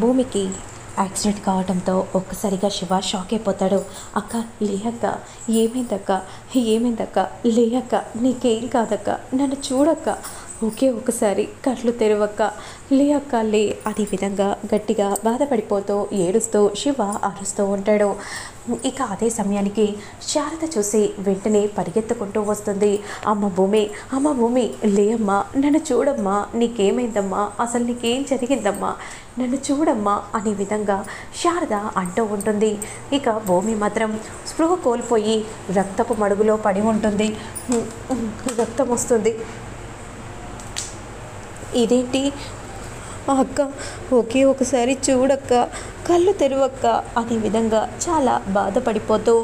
భూమికి యాక్సిడెంట్ కావడంతో ఒక్కసారిగా శివ షాక్ అయిపోతాడు. అక్క లేయక్క, ఏమైందక్క, ఏమైందక్క, లేయక్క, నీకేం కాదక్క, నన్ను చూడక్క, ఒకే ఒకసారి కళ్ళు తెరవక్క, లే అక్క లే అనే విధంగా గట్టిగా బాధపడిపోతూ ఏడుస్తూ శివ అరుస్తూ ఉంటాడు. ఇక అదే సమయానికి శారద చూసి వెంటనే పరిగెత్తుకుంటూ వస్తుంది. అమ్మ భూమి, అమ్మ భూమి, లే అమ్మా, నన్ను చూడమ్మా, నీకేమైందమ్మా, అసలు నీకేం జరిగిందమ్మా, నన్ను చూడమ్మా అనే విధంగా శారద అంటూ ఉంటుంది. ఇక భూమి మాత్రం స్పృహ కోల్పోయి రక్తపు మడుగులో పడి ఉంటుంది. రక్తం వస్తుంది. ఇదేంటి అక్క, ఒకే ఒకసారి చూడక్క, కళ్ళు తెరువక్క అనే విధంగా చాలా బాధపడిపోతూ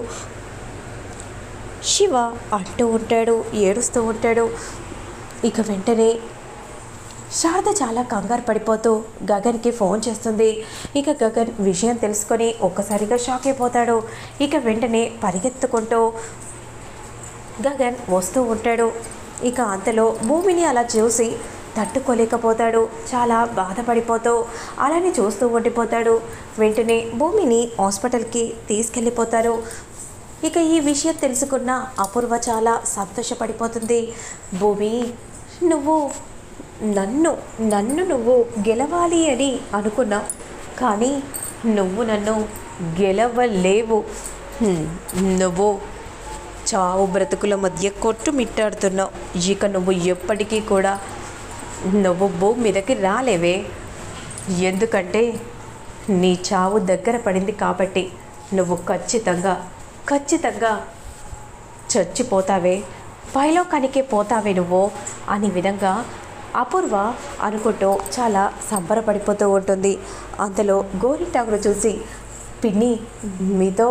శివ అంటూ ఉంటాడు, ఏడుస్తూ ఉంటాడు. ఇక వెంటనే శారద చాలా కంగారు పడిపోతూ గగన్కి ఫోన్ చేస్తుంది. ఇక గగన్ విషయం తెలుసుకొని ఒక్కసారిగా షాక్ అయిపోతాడు. ఇక వెంటనే పరిగెత్తుకుంటూ గగన్ వస్తూ ఉంటాడు. ఇక అంతలో భూమిని అలా చూసి తట్టుకోలేకపోతాడు. చాలా బాధపడిపోతూ అలానే చూస్తూ ఉండిపోతాడు. వెంటనే భూమిని హాస్పిటల్కి తీసుకెళ్ళిపోతారు. ఇక ఈ విషయం తెలుసుకున్న అపూర్వ చాలా సంతోషపడిపోతుంది. భూమి, నువ్వు నన్ను నన్ను నువ్వు గెలవాలి అని అనుకున్నావు, కానీ నువ్వు నన్ను గెలవలేవు. నువ్వు చావు బ్రతుకుల మధ్య కొట్టుమిట్టాడుతున్నావు. ఇక నువ్వు ఎప్పటికీ కూడా నువ్వు భూమి మీదకి రాలేవే. ఎందుకంటే నీ చావు దగ్గర పడింది కాబట్టి నువ్వు ఖచ్చితంగా చచ్చిపోతావే, పైలోకానికే పోతావే నువ్వు అనే విధంగా అపూర్వ అనుకుంటూ చాలా సంబరపడిపోతూ ఉంటుంది. అంతలో గోరింటాకును చూసి, పిన్ని, మీతో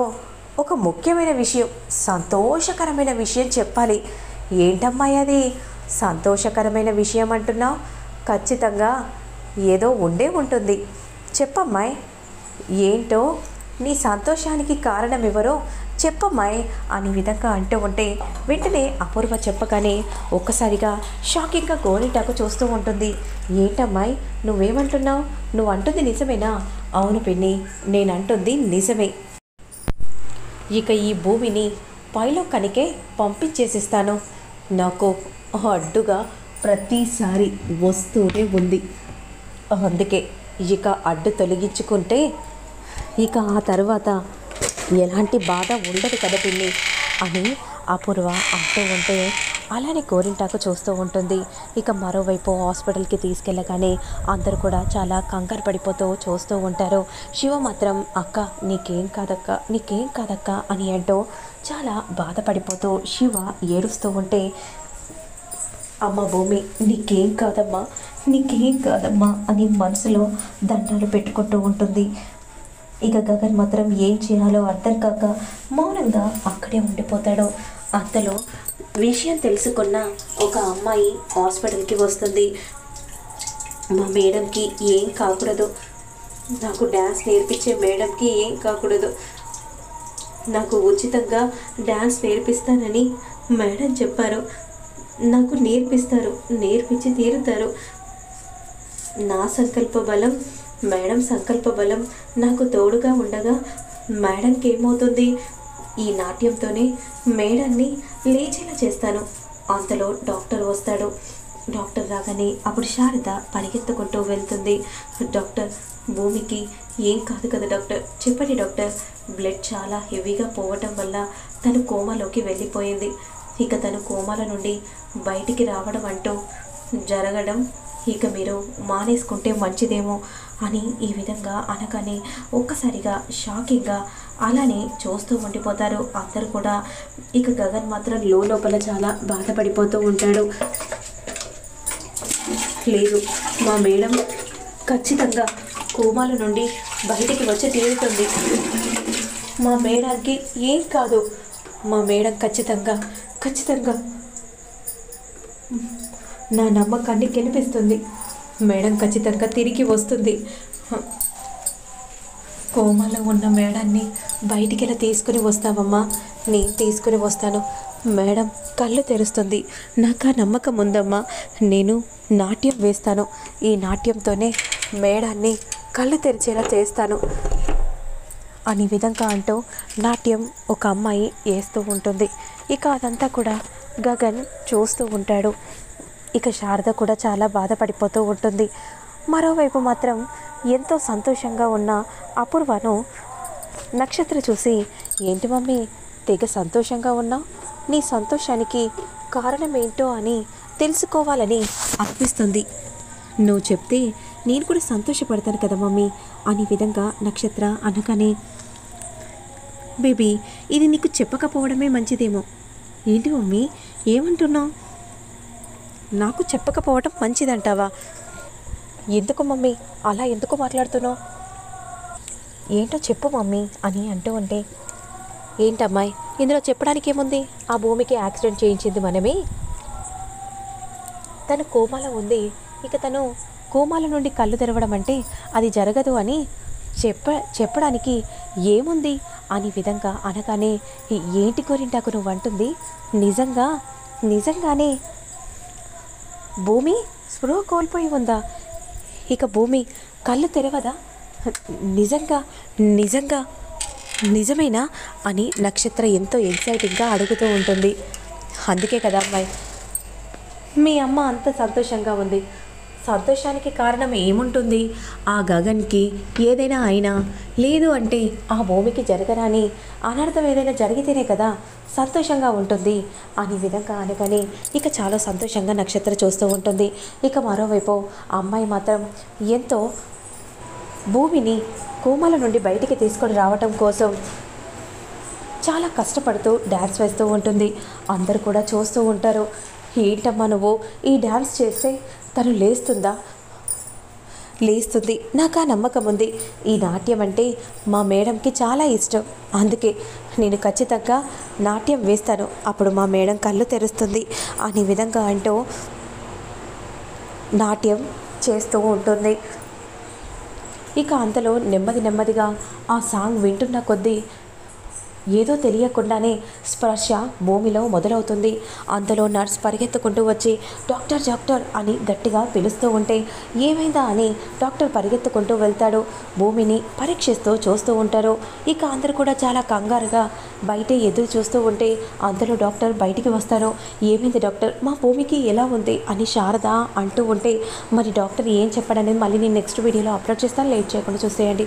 ఒక ముఖ్యమైన విషయం, సంతోషకరమైన విషయం చెప్పాలి. ఏంటమ్మాయి అది? సంతోషకరమైన విషయం అంటున్నావు? ఖచ్చితంగా ఏదో ఉండే ఉంటుంది, చెప్పమ్మాయి. ఏంటో, నీ సంతోషానికి కారణం ఎవరో చెప్పమ్మాయి అనే విధంగా అంటూ ఉంటే వెంటనే అపూర్వ చెప్పగానే ఒక్కసారిగా షాకింగ్గా గోరింటాకు చూస్తూ ఉంటుంది. ఏంటమ్మాయి, నువ్వేమంటున్నావు? నువ్వు అంటుంది నిజమేనా? అవును పిన్ని, నేనంటుంది నిజమే. ఇక ఈ భూమిని పైలోకానికే పంపించేసిస్తాను. నాకు అడ్డుగా ప్రతిసారి వస్తూనే ఉంది. అందుకే ఇక అడ్డు తొలగించుకుంటే ఇక ఆ తర్వాత ఎలాంటి బాధ ఉండదు కదా పిన్ని అని అపూర్వ అంటూ ఉంటే అలానే గోరింటాకు చూస్తూ ఉంటుంది. ఇక మరోవైపు హాస్పిటల్కి తీసుకెళ్ళగానే అందరూ కూడా చాలా కంగారు పడిపోతూ చూస్తూ ఉంటారు. శివ మాత్రం అక్క, నీకేం కాదక్క, నీకేం కాదక్క అని అంటూ చాలా బాధపడిపోతూ శివ ఏడుస్తూ ఉంటే, అమ్మ భూమి, నీకేం కాదమ్మా, నీకేం కాదమ్మా అని మనసులో దండాలు పెట్టుకుంటూ ఉంటుంది. ఇక గగన్ మాత్రం ఏం చేయాలో అర్థం కాక మౌనంగా అక్కడే ఉండిపోతాడు. అంతలో విషయం తెలుసుకున్న ఒక అమ్మాయి హాస్పిటల్కి వస్తుంది. మా మేడంకి ఏం కాకూడదు, నాకు డ్యాన్స్ నేర్పించే మేడంకి ఏం కాకూడదు, నాకు ఉచితంగా డ్యాన్స్ నేర్పిస్తానని మేడం చెప్పారు, నాకు నేర్పిస్తారు, నేర్పించి తీరుతారు. నా సంకల్ప బలం, మేడం సంకల్ప బలం నాకు తోడుగా ఉండగా మేడంకి ఏమవుతుంది? ఈ నాట్యంతోనే మేడాన్ని లేచేలా చేస్తాను. అంతలో డాక్టర్ వస్తాడు. డాక్టర్ రాగానే అప్పుడు శారద పరిగెత్తుకుంటూ వెళ్తుంది. డాక్టర్, భూమికి ఏం కాదు కదా డాక్టర్, చెప్పండి డాక్టర్. బ్లడ్ చాలా హెవీగా పోవటం వల్ల తను కోమాలోకి వెళ్ళిపోయింది. ఇక తను కోమాల నుండి బయటికి రావడం అంటూ జరగడం ఇక మీరు మానేసుకుంటే మంచిదేమో అని ఈ విధంగా అనగానే ఒక్కసారిగా షాకింగ్గా అలానే చూస్తూ ఉండిపోతారు అందరూ కూడా. ఇక గగన్ మాత్రం లోపల చాలా బాధపడిపోతూ ఉంటాడు. లేదు, మా మేడం ఖచ్చితంగా కోమాల నుండి బయటికి వచ్చి తీరుతుంది. మా మేడానికి ఏం కాదు, మా మేడం ఖచ్చితంగా నా నమ్మకాన్ని గెలిపిస్తుంది. మేడం ఖచ్చితంగా తిరిగి వస్తుంది. కోమాలో ఉన్న మేడాన్ని బయటికి ఎలా తీసుకుని వస్తావమ్మా? నేను తీసుకుని వస్తాను. మేడం కళ్ళు తెరుస్తుంది, నాకు ఆ నమ్మకం ఉందమ్మా. నేను నాట్యం వేస్తాను. ఈ నాట్యంతోనే మేడాన్ని కళ్ళు తెరిచేలా చేస్తాను అని విధంగా అంటూ నాట్యం ఒక అమ్మాయి వేస్తూ ఉంటుంది. ఇక అదంతా కూడా గగన్ చూస్తూ ఉంటాడు. ఇక శారద కూడా చాలా బాధపడిపోతూ ఉంటుంది. మరోవైపు మాత్రం ఎంతో సంతోషంగా ఉన్న అపూర్వను నక్షత్ర చూసి, ఏంటి మమ్మీ తెగ సంతోషంగా ఉన్నావు, నీ సంతోషానికి కారణం ఏంటో అని తెలుసుకోవాలని అనిపిస్తుంది. నువ్వు చెప్తే నేను కూడా సంతోషపడతాను కదా మమ్మీ అనే విధంగా నక్షత్ర అనగానే, బేబీ ఇది నీకు చెప్పకపోవడమే మంచిదేమో. ఏంటి మమ్మీ ఏమంటున్నావు? నాకు చెప్పకపోవడం మంచిదంటావా? ఎందుకు మమ్మీ అలా ఎందుకు మాట్లాడుతున్నావు? ఏంటో చెప్పు మమ్మీ అని అంటూ ఉంటే, ఏంటమ్మాయి ఇందులో చెప్పడానికి ఏముంది? ఆ భూమికి యాక్సిడెంట్ చేయించింది మనమే. తను కోమాలో ఉంది. ఇక తను కోమాల నుండి కళ్ళు తెరవడం అంటే అది జరగదు అని చెప్పడానికి ఏముంది అని విధంగా అనగానే, ఏంటి గోరింటాకు నువ్వు అంటుంది? నిజంగానే భూమి స్పృహ కోల్పోయి ఉందా? ఇక భూమి కళ్ళు తెరవదా? నిజమేనా అని నక్షత్ర ఎంతో ఎక్సైటింగ్గా అడుగుతూ ఉంటుంది. అందుకే కదా అమ్మాయి మీ అమ్మ అంత సంతోషంగా ఉంది. సంతోషానికి కారణం ఏముంటుంది? ఆ గగన్కి ఏదైనా అయినా, లేదు అంటే ఆ భూమికి జరగరాని అనర్థం ఏదైనా జరిగితేనే కదా సంతోషంగా ఉంటుంది అనే విధంగా అనగానే ఇక చాలా సంతోషంగా నక్షత్ర చూస్తూ ఉంటుంది. ఇక మరోవైపు అమ్మాయి మాత్రం ఎంతో భూమిని కోమల నుండి బయటికి తీసుకొని రావటం కోసం చాలా కష్టపడుతూ డ్యాన్స్ వేస్తూ ఉంటుంది. అందరూ కూడా చూస్తూ ఉంటారు. ఏంటమ్మా నువ్వు ఈ డ్యాన్స్ చేస్తే తను లేస్తుంది, నాకు ఆ నమ్మకం ఉంది. ఈ నాట్యం అంటే మా మేడంకి చాలా ఇష్టం. అందుకే నేను ఖచ్చితంగా నాట్యం వేస్తాను. అప్పుడు మా మేడం కళ్ళు తెరుస్తుంది అనే విధంగా అంటూ నాట్యం చేస్తూ ఉంటుంది. ఇక అంతలో నెమ్మదిగా ఆ సాంగ్ వింటున్న కొద్దీ ఏదో తెలియకుండానే స్పర్శ భూమిలో మొదలవుతుంది. అంతలో నర్స్ పరిగెత్తుకుంటూ వచ్చి డాక్టర్ అని గట్టిగా పిలుస్తూ ఉంటే, ఏమైందా అని డాక్టర్ పరిగెత్తుకుంటూ వెళ్తాడు. భూమిని పరీక్షిస్తూ చూస్తూ ఉంటారు. ఇక అందరూ కూడా చాలా కంగారుగా బయటే ఎదురు చూస్తూ ఉంటే అంతలో డాక్టర్ బయటికి వస్తారు. ఏమైంది డాక్టర్, మా భూమికి ఎలా ఉంది అని శారద అంటూ ఉంటే, మరి డాక్టర్ ఏం చెప్పాడనేది మళ్ళీ నేను నెక్స్ట్ వీడియోలో అప్లోడ్ చేస్తాను. లేట్ చేయకుండా చూసేయండి.